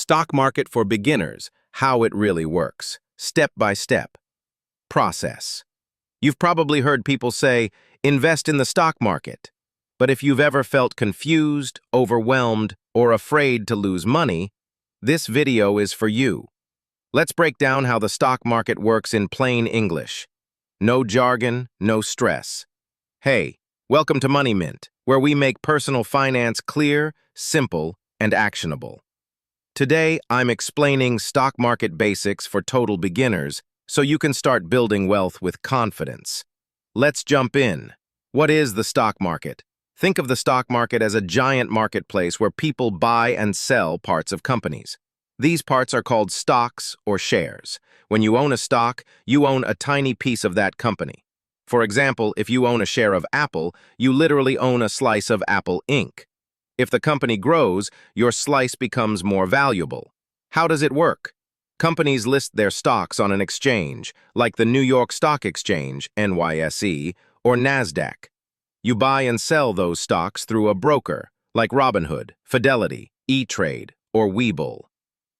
Stock market for beginners, how it really works, step by step. Process. You've probably heard people say, invest in the stock market. But if you've ever felt confused, overwhelmed, or afraid to lose money, this video is for you. Let's break down how the stock market works in plain English. No jargon, no stress. Hey, welcome to Money Mint, where we make personal finance clear, simple, and actionable. Today, I'm explaining stock market basics for total beginners so you can start building wealth with confidence. Let's jump in. What is the stock market? Think of the stock market as a giant marketplace where people buy and sell parts of companies. These parts are called stocks or shares. When you own a stock, you own a tiny piece of that company. For example, if you own a share of Apple, you literally own a slice of Apple Inc. If the company grows, your slice becomes more valuable. How does it work? Companies list their stocks on an exchange, like the New York Stock Exchange, NYSE, or NASDAQ. You buy and sell those stocks through a broker, like Robinhood, Fidelity, E-Trade, or Webull.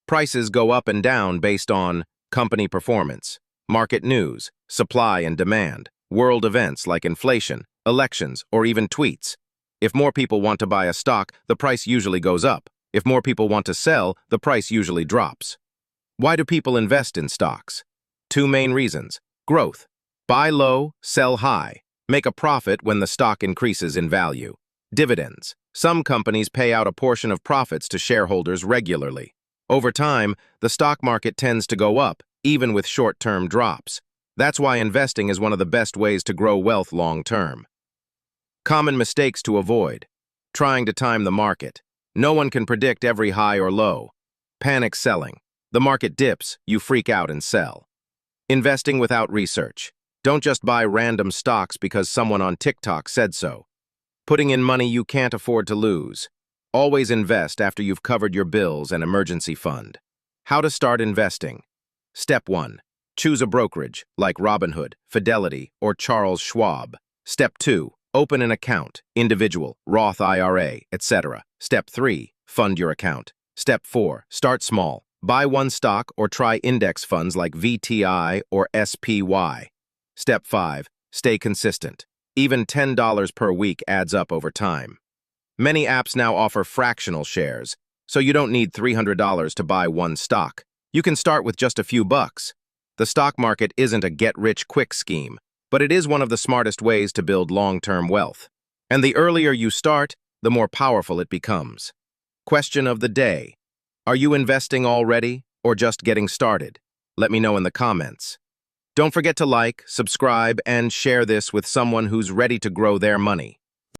Prices go up and down based on company performance, market news, supply and demand, world events like inflation, elections, or even tweets. If more people want to buy a stock, the price usually goes up. If more people want to sell, the price usually drops. Why do people invest in stocks? Two main reasons. Growth. Buy low, sell high. Make a profit when the stock increases in value. Dividends. Some companies pay out a portion of profits to shareholders regularly. Over time, the stock market tends to go up, even with short-term drops. That's why investing is one of the best ways to grow wealth long-term. Common mistakes to avoid. Trying to time the market. No one can predict every high or low. Panic selling. The market dips, you freak out and sell. Investing without research. Don't just buy random stocks because someone on TikTok said so. Putting in money you can't afford to lose. Always invest after you've covered your bills and emergency fund. How to start investing. Step 1. Choose a brokerage, like Robinhood, Fidelity, or Charles Schwab. Step 2. Open an account, individual, Roth IRA, etc. Step 3. Fund your account. Step 4. Start small. Buy one stock or try index funds like VTI or SPY. Step 5. Stay consistent. Even $10 per week adds up over time. Many apps now offer fractional shares, so you don't need $300 to buy one stock. You can start with just a few bucks. The stock market isn't a get-rich-quick scheme, but it is one of the smartest ways to build long-term wealth. And the earlier you start, the more powerful it becomes. Question of the day. Are you investing already or just getting started? Let me know in the comments. Don't forget to like, subscribe, and share this with someone who's ready to grow their money.